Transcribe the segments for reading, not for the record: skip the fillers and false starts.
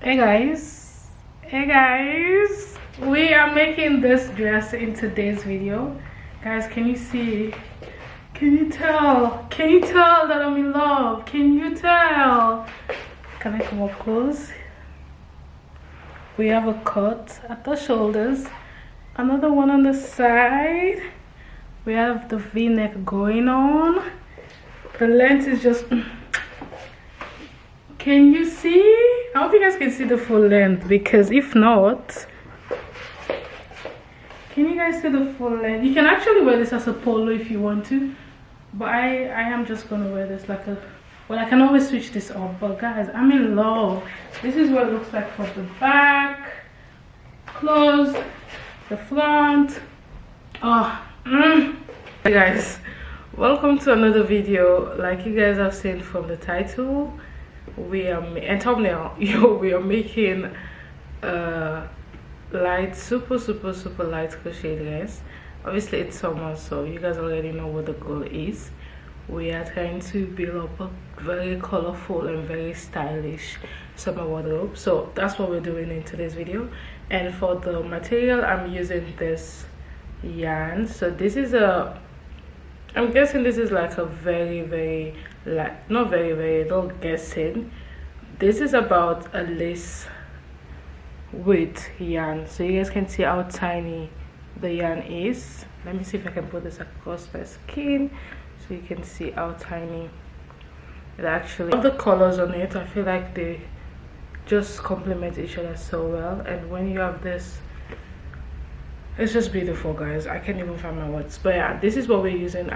Hey guys, we are making this dress in today's video. Guys, can you see? Can you tell that I'm in love? Can you tell? Can I come up close? We have a cut at the shoulders, another one on the side. We have the v-neck going on. The length is just, can you see? I hope you guys can see the full length, because if not, can you guys see the full length? You can actually wear this as a polo if you want to, but I am just gonna wear this like a, well, I can always switch this up. But guys, I'm in love. This is what it looks like from the back, close, the front. Hey guys, welcome to another video. Like you guys have seen from the title, we are and thumbnail, we are making light, super light crochet dress. Obviously it's summer, so you guys already know what the goal is. We are trying to build up a very colorful and very stylish summer wardrobe, so that's what we're doing in today's video. And for the material, I'm using this yarn. So this is a, I'm guessing this is like a very light, not very, don't guessing, this is about a lace width yarn. So you guys can see how tiny the yarn is. Let me see if I can put this across my skin so you can see how tiny it actually is. The colors on it, I feel like they just complement each other so well, and when you have this, it's just beautiful, guys. I can't even find my words. But yeah, this is what we're using.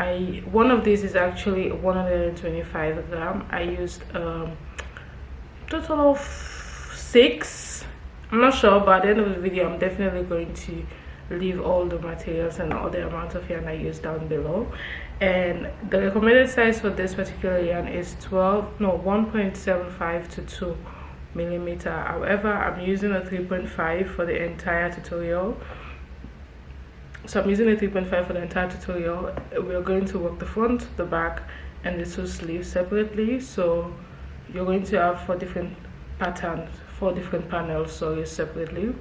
One of these is actually 125 gram. I used total of 6. I'm not sure, but at the end of the video, I'm definitely going to leave all the materials and all the amount of yarn I use down below. And the recommended size for this particular yarn is 1.75 to 2 millimeter. However, I'm using a 3.5 for the entire tutorial. So I'm using a 3.5 for the entire tutorial. We're going to work the front, the back, and the 2 sleeves separately. So you're going to have 4 different patterns, 4 different panels, sorry, separately.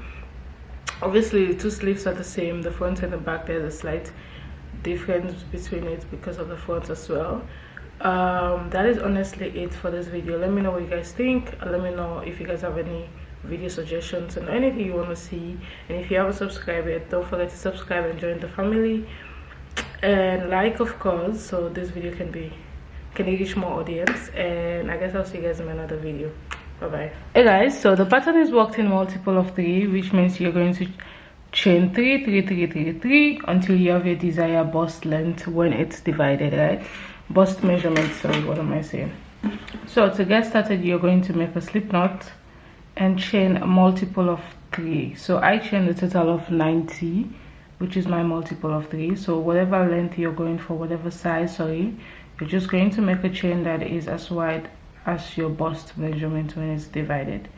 Obviously the 2 sleeves are the same, the front and the back, there's a slight difference between it because of the front as well. That is honestly it for this video. Let me know what you guys think. Let me know if you guys have any video suggestions and anything you want to see. And if you haven't subscribed yet, don't forget to subscribe and join the family, and like, of course, so this video can reach more audience. And I guess I'll see you guys in another video. Bye bye. Hey guys, so the pattern is worked in multiple of 3, which means you're going to chain 3 3 3 3 3 until you have your desired bust length when it's divided, right? Bust measurement, sorry, what am I saying? So to get started, you're going to make a slip knot and chain a multiple of 3. So I chained a total of 90, which is my multiple of 3. So whatever length you're going for, whatever size, sorry, you're just going to make a chain that is as wide as your bust measurement when it's divided.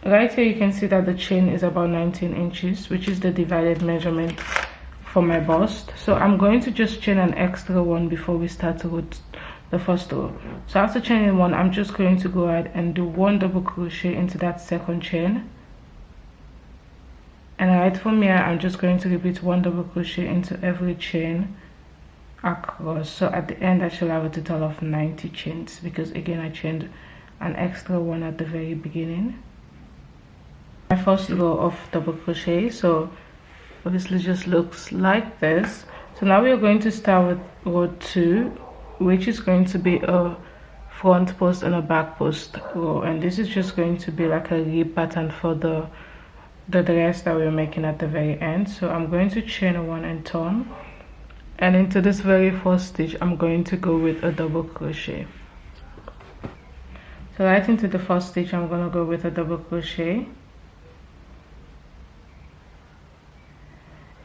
Right here you can see that the chain is about 19 inches, which is the divided measurement for my bust. So I'm going to just chain an extra one before we start with the first row. So after chaining one, I'm just going to go ahead and do 1 double crochet into that second chain, and right from here I'm just going to repeat 1 double crochet into every chain across. So at the end I shall have a total of 90 chains, because again I chained an extra one at the very beginning. My first row of double crochet, so obviously just looks like this. So now we are going to start with row 2, which is going to be a front post and a back post row, and this is just going to be like a rib pattern for the dress that we're making at the very end. So I'm going to chain 1 and turn, and into this very first stitch I'm going to go with a double crochet. So right into the first stitch I'm going to go with a double crochet,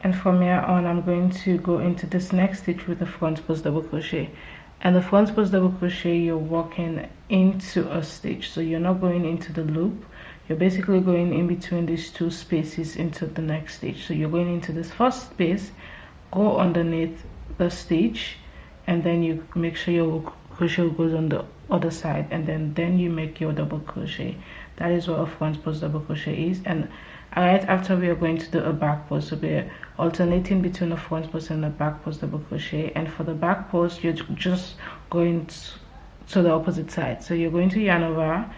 and from here on I'm going to go into this next stitch with a front post double crochet. And the front post double crochet, you're walking into a stitch, so you're not going into the loop, you're basically going in between these 2 spaces into the next stitch. So you're going into this first space, go underneath the stitch, and then you make sure you're crochet goes on the other side, and then you make your double crochet. That is what a front post double crochet is. And right after, we are going to do a back post. So we're alternating between a front post and a back post double crochet. And for the back post, you're just going to the opposite side. So you're going to yarn over,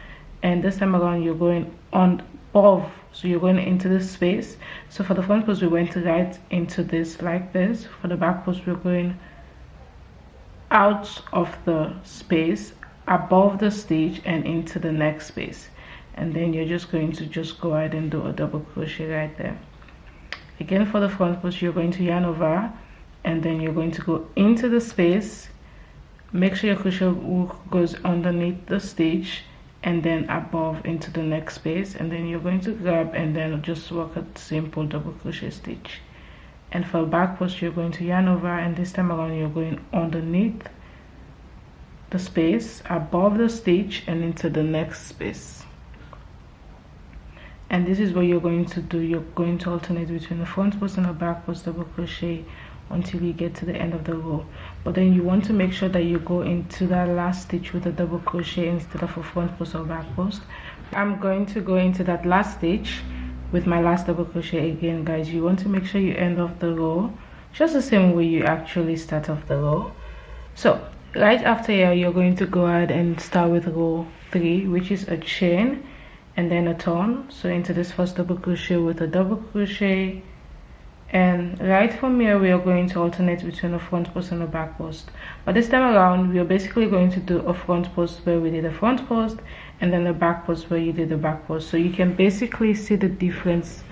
and this time around you're going on above, so you're going into this space. So for the front post, we went right into this like this. For the back post, we're going out of the space, above the stitch, and into the next space. And then you're just going to just go ahead and do a double crochet right there. Again, for the front post, you're going to yarn over, and then you're going to go into the space. Make sure your crochet hook goes underneath the stitch, and then above into the next space, and then you're going to grab and then just work a simple double crochet stitch. And for back post, you're going to yarn over, and this time around you're going underneath the space, above the stitch, and into the next space. And this is what you're going to do. You're going to alternate between the front post and the back post double crochet until you get to the end of the row. But then you want to make sure that you go into that last stitch with a double crochet instead of a front post or back post. I'm going to go into that last stitch with my last double crochet again, guys. You want to make sure you end off the row just the same way you actually start off the row. So right after here, you're going to go ahead and start with row 3, which is a chain and then a turn. So into this first double crochet with a double crochet, and right from here we are going to alternate between a front post and a back post. But this time around, we are basically going to do a front post where we did a front post, and then a back post where you did a back post. So you can basically see the difference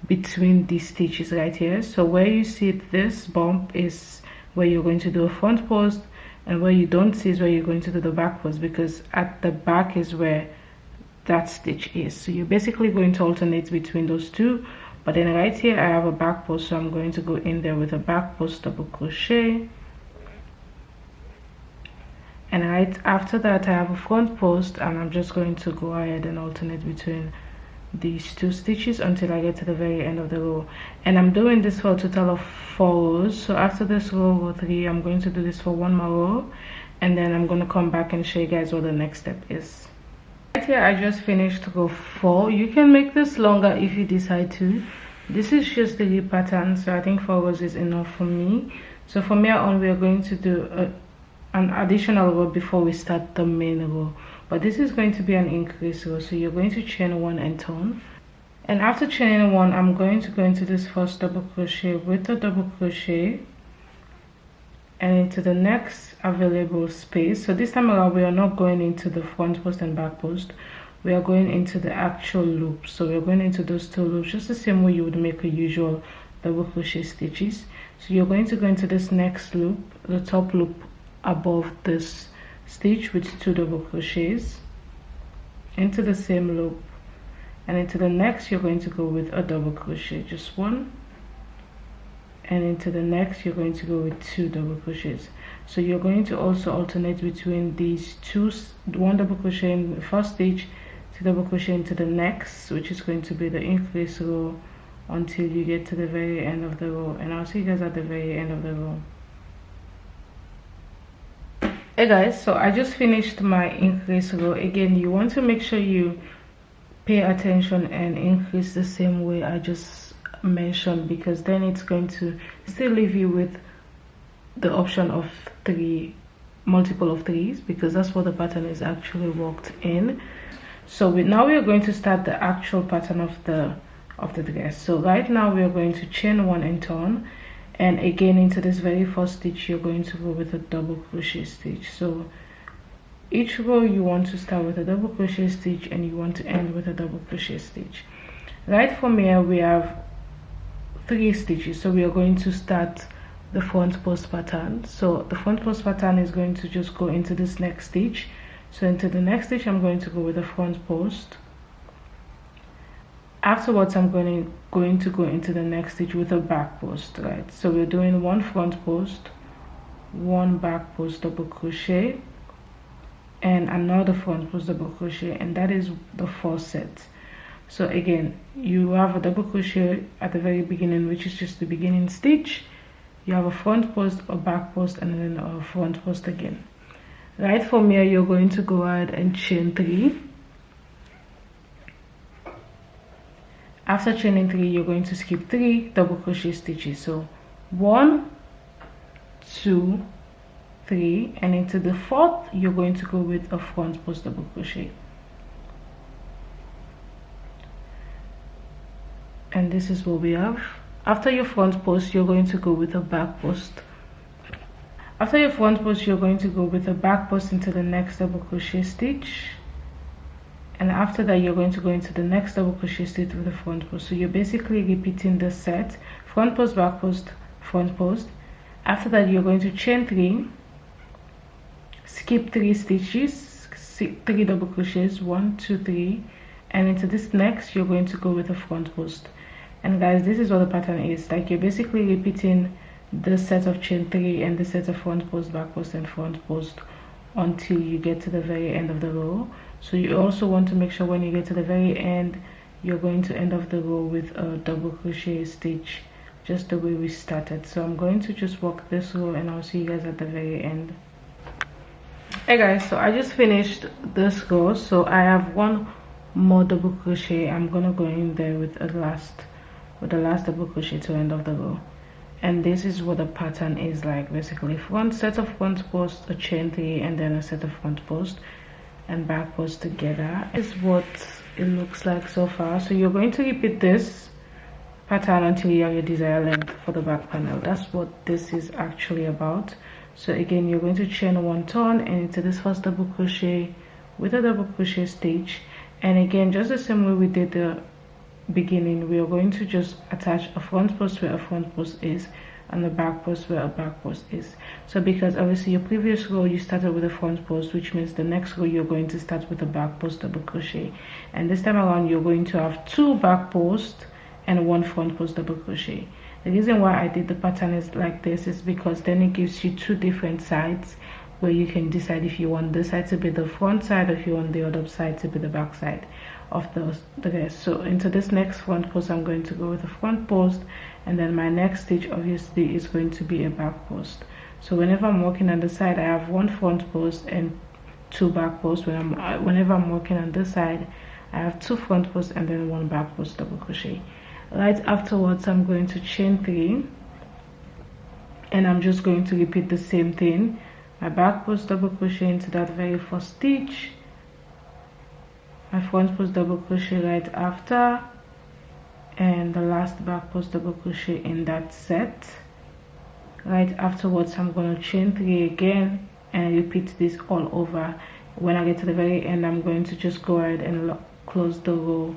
between these stitches right here. So where you see this bump is where you're going to do a front post, and where you don't see is where you're going to do the back post, because at the back is where that stitch is. So you're basically going to alternate between those two. But then right here I have a back post, so I'm going to go in there with a back post double crochet, and right after that I have a front post, and I'm just going to go ahead and alternate between these two stitches until I get to the very end of the row. And I'm doing this for a total of 4 rows. So after this row 3, I'm going to do this for 1 more row, and then I'm going to come back and show you guys what the next step is. Right here I just finished row 4. You can make this longer if you decide to. This is just the hip pattern, so I think 4 rows is enough for me. So from here on, we are going to do an additional row before we start the main row, but this is going to be an increase row. So you're going to chain 1 and turn, and after chaining 1, I'm going to go into this first double crochet with a double crochet and into the next available space. So this time around, we are not going into the front post and back post, we are going into the actual loop. So we're going into those 2 loops just the same way you would make a usual double crochet stitches. So you're going to go into this next loop, the top loop above this stitch, with 2 double crochets, into the same loop, and into the next you're going to go with a double crochet, just 1, and into the next you're going to go with 2 double crochets. So you're going to also alternate between these 1 double crochet in the first stitch, 2 double crochet into the next, which is going to be the increase row, until you get to the very end of the row. And I'll see you guys at the very end of the row. Hey guys, so I just finished my increase row. Again, you want to make sure you pay attention and increase the same way I just mentioned, because then it's going to still leave you with the option of 3 multiple of 3s, because that's what the pattern is actually worked in. So now we are going to start the actual pattern of the dress. So right now we are going to chain 1 and turn, and again into this very first stitch you're going to go with a double crochet stitch. So each row you want to start with a double crochet stitch, and you want to end with a double crochet stitch. Right from here we have 3 stitches, so we are going to start the front post pattern. So the front post pattern is going to just go into this next stitch. So into the next stitch I'm going to go with a front post. Afterwards I'm going to go into the next stitch with a back post, right? So we're doing 1 front post, 1 back post double crochet, and another front post double crochet, and that is the 4 sets. So again, you have a double crochet at the very beginning, which is just the beginning stitch. You have a front post, a back post, and then a front post again. Right from here, you're going to go ahead and chain 3. After chaining 3, you're going to skip 3 double crochet stitches. So 1, 2, 3, and into the 4th, you're going to go with a front post double crochet. And this is what we have. After your front post, you're going to go with a back post. After your front post, you're going to go with a back post into the next double crochet stitch, and after that you're going to go into the next double crochet stitch with the front post. So you're basically repeating the set: front post, back post, front post. After that, you're going to chain 3, skip 3 stitches, 3 double crochets, 1, 2, 3, and into this next you're going to go with a front post. And guys, this is what the pattern is like. You're basically repeating the set of chain 3 and the set of front post, back post, and front post until you get to the very end of the row. So you also want to make sure when you get to the very end, you're going to end off the row with a double crochet stitch, just the way we started. So I'm going to just work this row and I'll see you guys at the very end. Hey guys, so I just finished this row, so I have 1 more double crochet. I'm gonna go in there with the last double crochet to end of the row. And this is what the pattern is like. Basically, front set of front post, a chain 3, and then a set of front post and back post together. This is what it looks like so far. So you're going to repeat this pattern until you have your desired length for the back panel. That's what this is actually about. So again, you're going to chain 1 turn and into this first double crochet with a double crochet stitch, and again, just the same way we did the beginning, we are going to just attach a front post where a front post is and the back post where a back post is. So because obviously your previous row you started with a front post, which means the next row you're going to start with a back post double crochet, and this time around you're going to have 2 back posts and 1 front post double crochet. The reason why I did the pattern is like this is because then it gives you 2 different sides where you can decide if you want this side to be the front side or if you want the other side to be the back side of the rest. So into this next front post, I'm going to go with a front post, and then my next stitch obviously is going to be a back post. So whenever I'm working on the side, I have 1 front post and 2 back posts. Whenever I'm working on this side, I have 2 front posts and then 1 back post double crochet. Right afterwards, I'm going to chain 3, and I'm just going to repeat the same thing. My back post double crochet into that very first stitch, my front post double crochet right after, and the last back post double crochet in that set. Right afterwards, I'm going to chain 3 again and repeat this all over. When I get to the very end, I'm going to just go ahead and close the row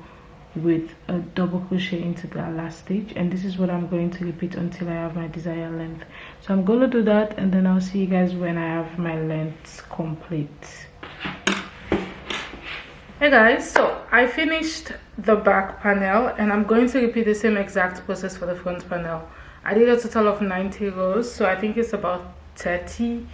with a double crochet into the last stitch, and this is what I'm going to repeat until I have my desired length. So I'm going to do that, and then I'll see you guys when I have my lengths complete. Hey guys, so I finished the back panel and I'm going to repeat the same exact process for the front panel. I did a total of 90 rows, so I think it's about 30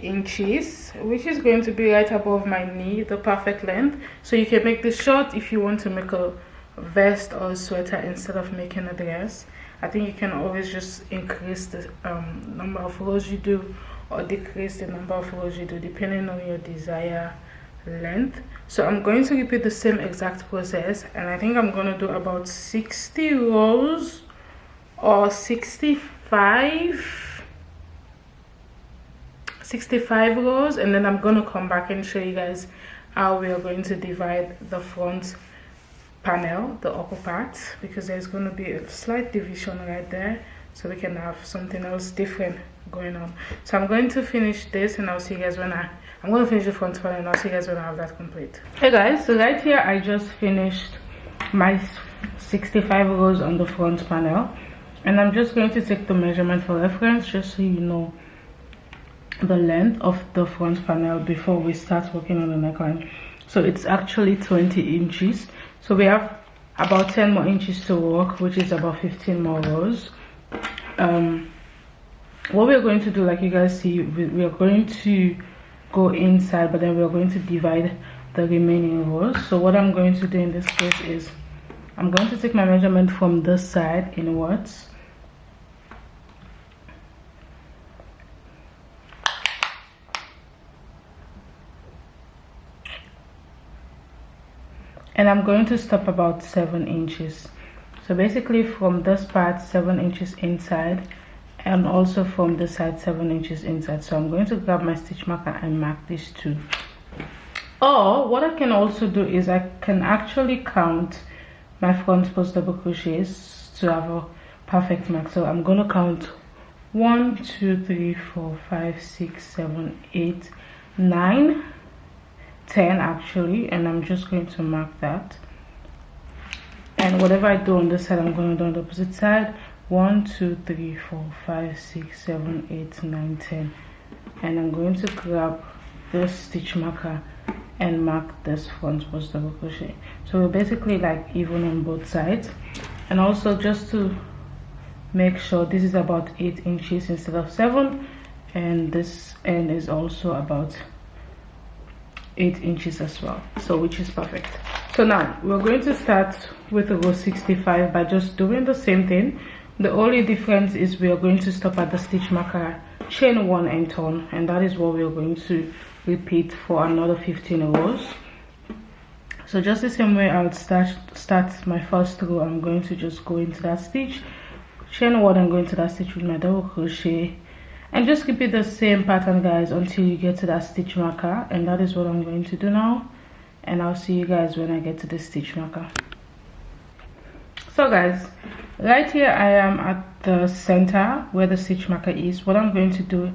inches, which is going to be right above my knee, the perfect length. So you can make this short if you want to make a vest or a sweater instead of making a dress. I think you can always just increase the number of rows you do or decrease the number of rows you do depending on your desired length. So I'm going to repeat the same exact process, and I think I'm going to do about 60 rows or 65 rows, and then I'm going to come back and show you guys how we are going to divide the front panel, the upper part, because there's going to be a slight division right there, so we can have something else different going on. So I'm going to finish this and I'll see you guys when I'm going to finish the front panel, and I'll see you guys when I have that complete. Hey guys, so right here I just finished my 65 rows on the front panel, and I'm just going to take the measurement for reference just so you know the length of the front panel before we start working on the neckline. So it's actually 20 inches, so we have about 10 more inches to work, which is about 15 more rows. What we're going to do, like you guys see, we are going to go inside, but then we're going to divide the remaining rows. So what I'm going to do in this case is I'm going to take my measurement from this side inwards, and I'm going to stop about 7 inches. So basically from this part 7 inches inside, and also from the side 7 inches inside. So I'm going to grab my stitch marker and mark these two. Or what I can also do is I can actually count my front post double crochets to have a perfect mark. So I'm going to count 1 2 3 4 5 6 7 8 9 10 actually, and I'm just going to mark that. And whatever I do on this side, I'm going to do on the opposite side. 1 2 3 4 5 6 7 8 9 10, and I'm going to grab this stitch marker and mark this front post double crochet. So we're basically like even on both sides. And also just to make sure, this is about 8 inches instead of 7, and this end is also about 8 inches as well, so which is perfect. So now we're going to start with row 65 by just doing the same thing. The only difference is we are going to stop at the stitch marker, chain 1 and turn, and that is what we are going to repeat for another 15 rows. So just the same way I would start my first row, I'm going to just go into that stitch, chain 1 and go into that stitch with my double crochet, and just repeat the same pattern guys until you get to that stitch marker. And that is what I'm going to do now, and I'll see you guys when I get to the stitch marker. So guys, right here I am at the center where the stitch marker is. What I'm going to do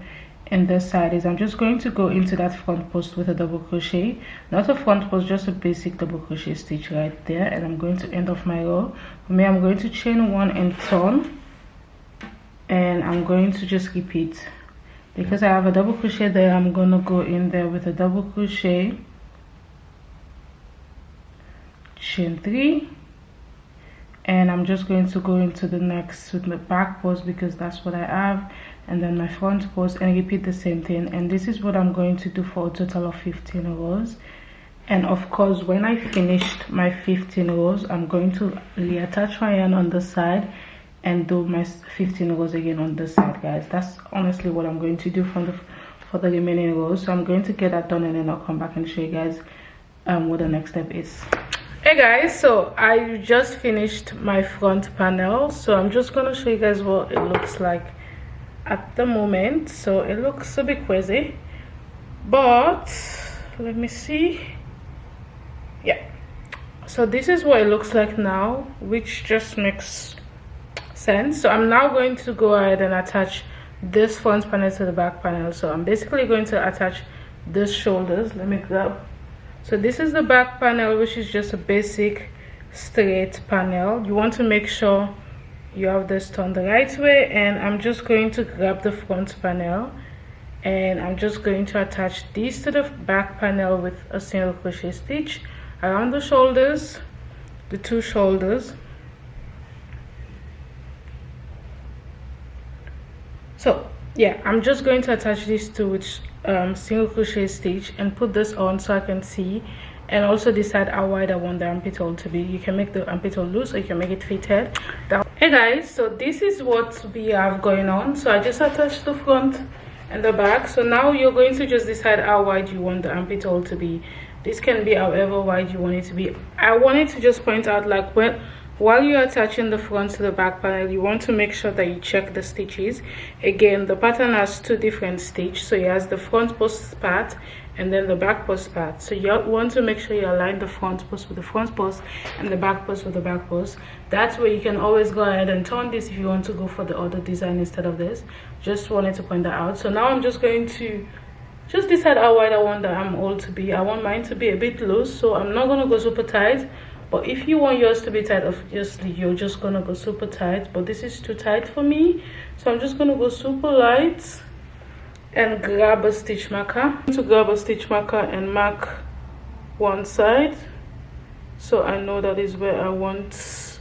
in this side is I'm just going to go into that front post with a double crochet, not a front post, just a basic double crochet stitch right there, and I'm going to end off my row. For me, I'm going to chain 1 and turn, and I'm going to just repeat. Because I have a double crochet there, I'm going to go in there with a double crochet, chain 3, and I'm just going to go into the next with my back post because that's what I have, and then my front post, and repeat the same thing. And this is what I'm going to do for a total of 15 rows. And of course, when I finished my 15 rows, I'm going to reattach my yarn on the side and do my 15 rows again on this side guys. That's honestly what I'm going to do for the remaining rows. So I'm going to get that done, and then I'll come back and show you guys what the next step is. Hey guys, so I just finished my front panel, so I'm just gonna show you guys what it looks like at the moment. So it looks a bit crazy, but let me see. Yeah, so this is what it looks like now, which just makes sense. So I'm now going to go ahead and attach this front panel to the back panel. So I'm basically going to attach this shoulders. Let me grab. So this is the back panel, which is just a basic straight panel. You want to make sure you have this turned the right way, and I'm just going to grab the front panel, and I'm just going to attach these to the back panel with a single crochet stitch around the shoulders, the two shoulders. So yeah, I'm just going to attach these two with single crochet stitch and put this on so I can see, and also decide how wide I want the armpit hole to be. You can make the armpit hole loose, or you can make it fitted. Hey guys, so this is what we have going on. So I just attached the front and the back. So now you're going to just decide how wide you want the armpit hole to be. This can be however wide you want it to be. I wanted to just point out, like, while you're attaching the front to the back panel, you want to make sure that you check the stitches. Again, the pattern has two different stitches. So it has the front post part and then the back post part. So you want to make sure you align the front post with the front post and the back post with the back post. That's where you can always go ahead and turn this if you want to go for the other design instead of this. Just wanted to point that out. So now I'm just going to just decide how wide I want the armhole to be. I want mine to be a bit loose, so I'm not going to go super tight. But if you want yours to be tight, obviously you're just gonna go super tight, but this is too tight for me, so I'm just gonna go super light and grab a stitch marker. I'm going to grab a stitch marker and mark one side, so I know that is where I want.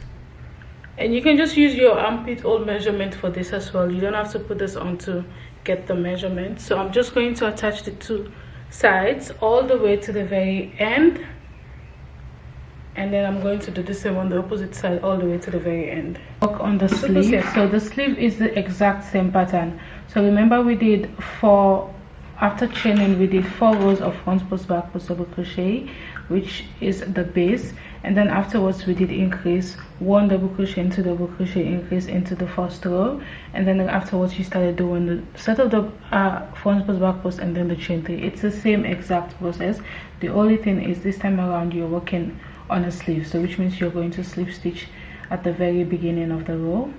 And you can just use your armpit hole measurement for this as well. You don't have to put this on to get the measurement. So I'm just going to attach the two sides all the way to the very end, and then I'm going to do the same on the opposite side all the way to the very end. Work on the sleeve. So the sleeve is the exact same pattern. So remember, we did after chaining we did 4 rows of front post, back post, double crochet. which is the base, and then afterwards we did increase 1 double crochet into double crochet, increase into the first row, and then afterwards you started doing the set of the front post, back post, and then the chain 3. It's the same exact process. The only thing is this time around you're working on a sleeve, so which means you're going to slip stitch at the very beginning of the row.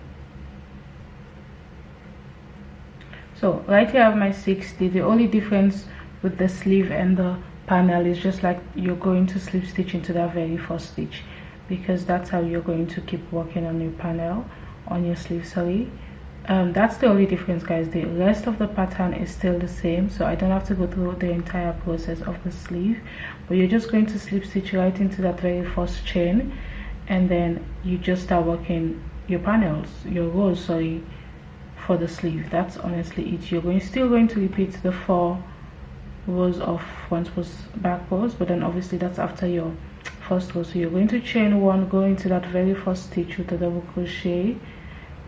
So right here I have my 60. The only difference with the sleeve and the panel is just like you're going to slip stitch into that very first stitch, because that's how you're going to keep working on your panel, on your sleeve, sorry. That's the only difference, guys. The rest of the pattern is still the same, so I don't have to go through the entire process of the sleeve, but you're just going to slip stitch right into that very first chain, and then you just start working your panels, your rows, sorry, for the sleeve. That's honestly it. You're still going to repeat the 4 rows of front post, back post, but then obviously that's after your first row. So you're going to chain 1, go into that very first stitch with a double crochet,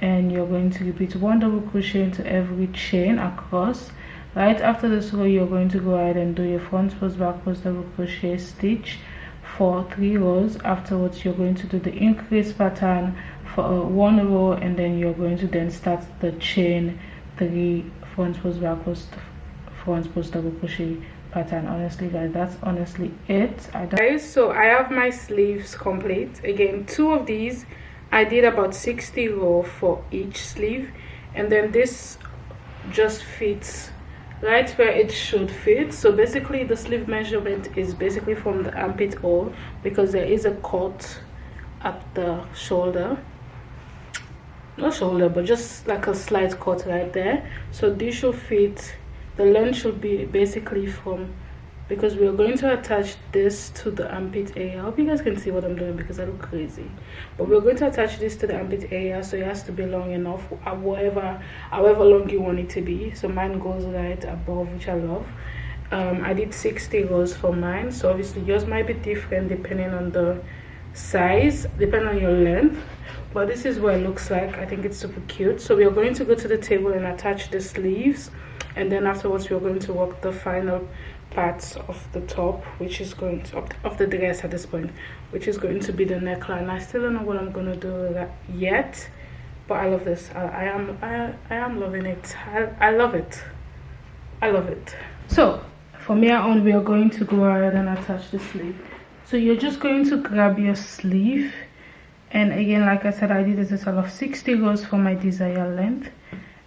and you're going to repeat 1 double crochet into every chain across. Right after this row you're going to go ahead and do your front post, back post, double crochet stitch for 3 rows. Afterwards you're going to do the increase pattern for 1 row, and then you're going to then start the chain 3 front post, back post, front post, double crochet pattern. Honestly, guys, that's honestly it. Guys, so I have my sleeves complete. Again, 2 of these I did about 60 row for each sleeve, and then this just fits right where it should fit. So basically the sleeve measurement is basically from the armpit hole, because there is a cut at the shoulder, not shoulder but just like a slight cut right there. So this should fit, the length should be basically from, because we're going to attach this to the armpit area. I hope you guys can see what I'm doing because I look crazy, but we're going to attach this to the armpit area, so it has to be long enough, however long you want it to be. So mine goes right above, which I love. I did 60 rows for mine, so obviously yours might be different depending on the size, depending on your length, but this is what it looks like. I think it's super cute. So we are going to go to the table and attach the sleeves, and then afterwards we're going to work the final parts of the top, which is going to of the dress at this point, which is going to be the neckline. I still don't know what I'm gonna do with that yet, but I love this. I am loving it. I love it. I love it. So from here on we are going to go ahead and attach the sleeve. So you're just going to grab your sleeve, and again, like I said, I did a total of 60 rows for my desired length,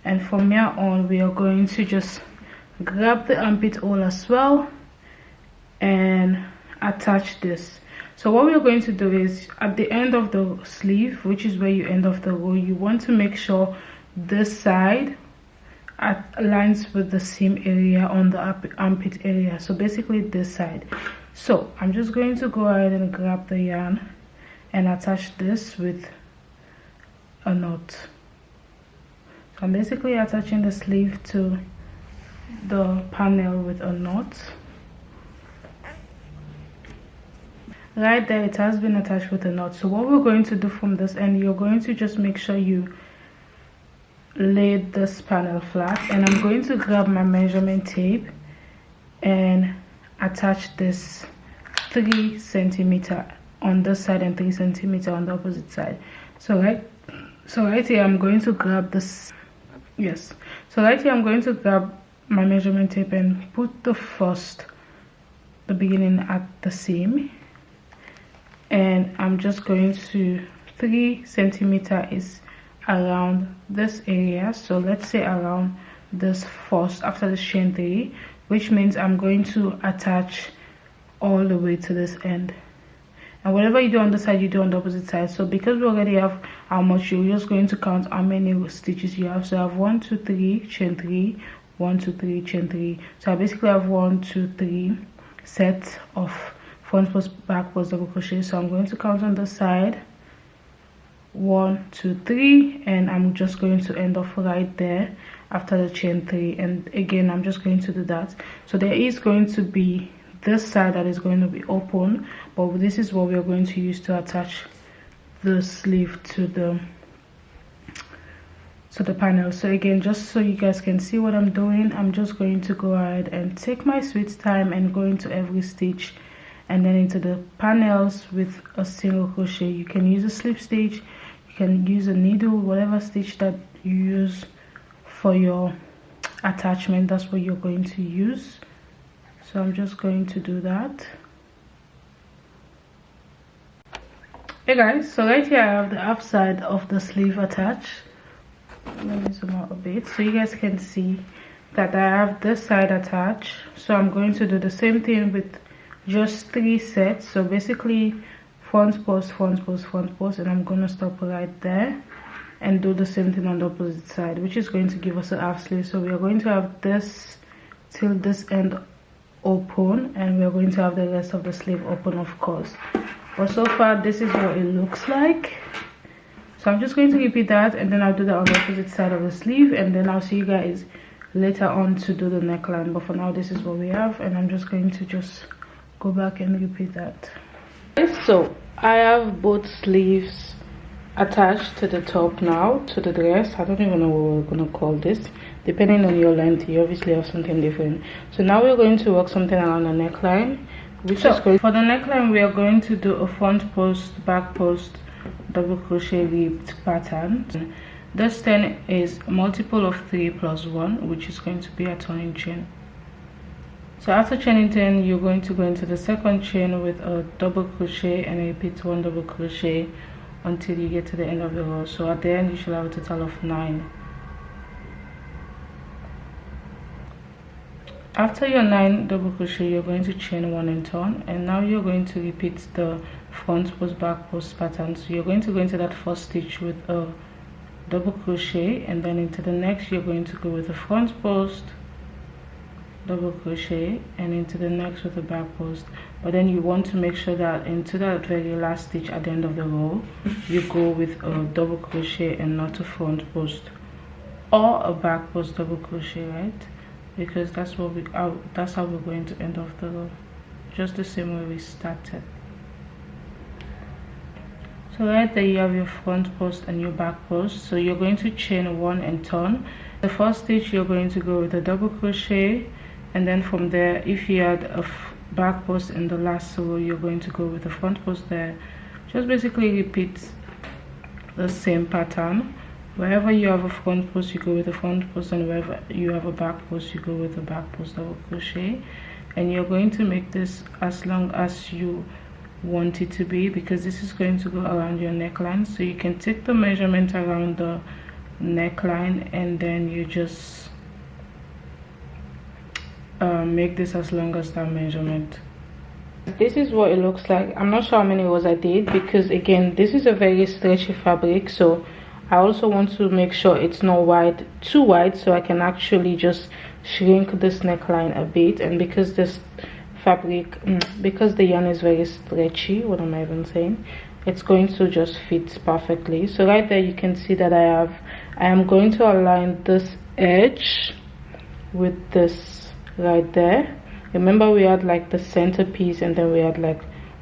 and from here on we are going to just grab the armpit hole as well and attach this. So what we're going to do is at the end of the sleeve, which is where you end off the row, you want to make sure this side aligns with the seam area on the armpit area, so basically this side. So I'm just going to go ahead and grab the yarn and attach this with a knot. So I'm basically attaching the sleeve to the panel with a knot. Right there, it has been attached with a knot. So what we're going to do from this end, you're going to just make sure you lay this panel flat, and I'm going to grab my measurement tape and attach this 3 centimeter on this side and 3 centimeter on the opposite side. So right here I'm going to grab this, yes, so right here I'm going to grab my measurement tape and put the beginning at the seam, and I'm just going to 3 centimeter is around this area, so let's say around this first after the chain 3, which means I'm going to attach all the way to this end, and whatever you do on the side you do on the opposite side. So because we already have how much, you're just going to count how many stitches you have. So I have 1 2 3 chain 3, 1 2 3 chain 3. So I basically have 1 2 3 sets of front post, back post, double crochet. So I'm going to count on the side 1 2 3, and I'm just going to end off right there after the chain 3, and again I'm just going to do that. So there is going to be this side that is going to be open, but this is what we are going to use to attach the sleeve to the panel. So again, just so you guys can see what I'm doing, I'm just going to go ahead and take my sweet time and go into every stitch and then into the panels with a single crochet. You can use a slip stitch, you can use a needle, whatever stitch that you use for your attachment, that's what you're going to use. So I'm just going to do that. Hey guys, so right here I have the half side of the sleeve attached. Let me zoom out a bit so you guys can see that I have this side attached. So I'm going to do the same thing with just 3 sets. So basically front post, front post, front post, and I'm going to stop right there and do the same thing on the opposite side, which is going to give us a half sleeve. So we are going to have this till this end open, and we are going to have the rest of the sleeve open, of course. But so far this is what it looks like. So I'm just going to repeat that, and then I'll do that on the opposite side of the sleeve, and then I'll see you guys later on to do the neckline. But for now, this is what we have, and I'm just going to just go back and repeat that. So I have both sleeves attached to the top now, to the dress. I don't even know what we're going to call this. Depending on your length, you obviously have something different. So now we're going to work something around the neckline, which is going. For the neckline, we are going to do a front post, back post, double crochet reaped pattern. This 10 is a multiple of 3 plus 1, which is going to be a turning chain. So after chaining 10, you're going to go into the second chain with a double crochet and repeat 1 double crochet until you get to the end of the row. So at the end you should have a total of 9. After your 9 double crochet, you're going to chain 1 and turn, and now you're going to repeat the front post, back post pattern. So you're going to go into that first stitch with a double crochet, and then into the next you're going to go with a front post, double crochet, and into the next with a back post. But then you want to make sure that into that very last stitch at the end of the row you go with a double crochet and not a front post or a back post double crochet, right? Because that's how we're going to end off the row, just the same way we started. So right there you have your front post and your back post. So you're going to chain 1 and turn. The first stitch you're going to go with a double crochet, and then from there, if you had a back post in the last row, you're going to go with the front post there. Just basically repeat the same pattern. Wherever you have a front post, you go with a front post, and wherever you have a back post, you go with a back post double crochet. And you're going to make this as long as you want it to be, because this is going to go around your neckline. So you can take the measurement around the neckline, and then you just make this as long as that measurement. This is what it looks like. I'm not sure how many rows I did, because again this is a very stretchy fabric, so I also want to make sure it's not wide, too wide, so I can actually just shrink this neckline a bit. And because this fabric, because the yarn is very stretchy, what am I even saying, it's going to just fit perfectly. So right there you can see that I am going to align this edge with this right there. Remember we had like the centerpiece, and then we had like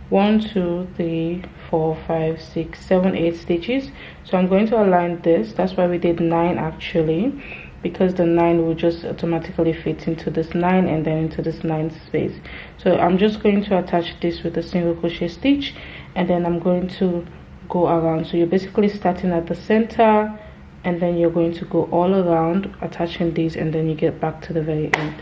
1 2 3 4 5 6 7 8 stitches. So I'm going to align this. That's why we did 9 actually, because the 9 will just automatically fit into this 9 and then into this 9 space. So I'm just going to attach this with a single crochet stitch, and then I'm going to go around. So you're basically starting at the center, and then you're going to go all around attaching these, and then you get back to the very end.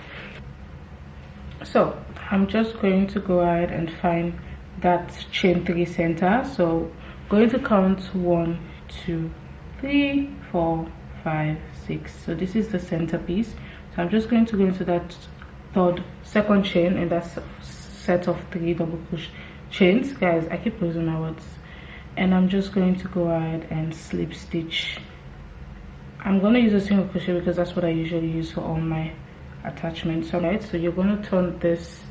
So I'm just going to go ahead and find that chain 3 center. So going to count 1 2 3 4 5 6. So this is the centerpiece. So I'm just going to go into that second chain in that set of 3 double crochet chains. Guys, I keep losing my words. And I'm just going to go ahead and slip stitch. I'm going to use a single crochet because that's what I usually use for all my attachments. Alright, so you're going to turn this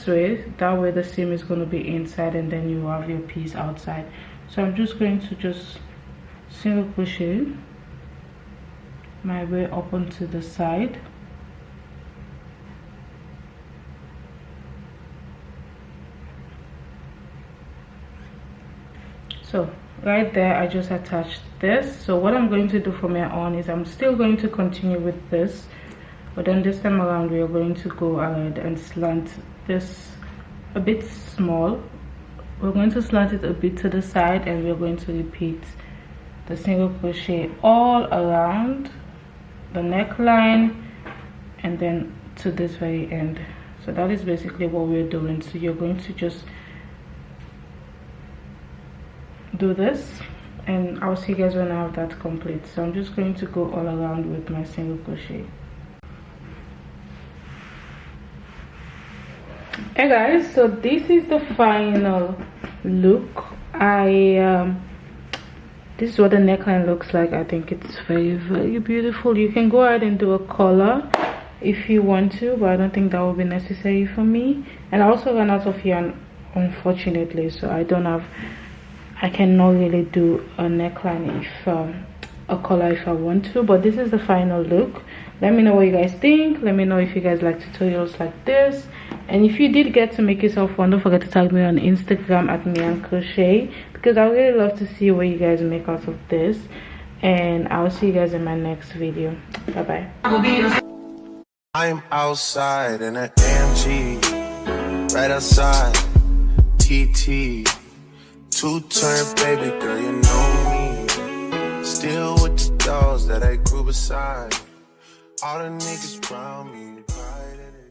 way, that way the seam is going to be inside, and then you have your piece outside. So I'm just going to just single crochet my way up onto the side. So right there I just attached this. So what I'm going to do from here on is I'm still going to continue with this, but then this time around we are going to go ahead and slant this a bit small. We're going to slant it a bit to the side, and we're going to repeat the single crochet all around the neckline and then to this very end. So that is basically what we're doing. So you're going to just do this, and I'll see you guys when I have that complete. So I'm just going to go all around with my single crochet. Hey guys, so this is the final look. This is what the neckline looks like. I think it's very beautiful. You can go ahead and do a collar if you want to, but I don't think that will be necessary for me. And I also ran out of yarn, unfortunately, so I cannot really do a neckline if a collar if I want to. But this is the final look. Let me know what you guys think. Let me know if you guys like tutorials like this, and if you did get to make yourself one, don't forget to tag me on Instagram at Mihankushea, because I really love to see what you guys make out of this. And I'll see you guys in my next video. Bye bye. I'm outside in an AMG, right outside TT, two-turn baby girl, you know me. Still with the dolls that I grew beside. All the niggas around me, pride in it.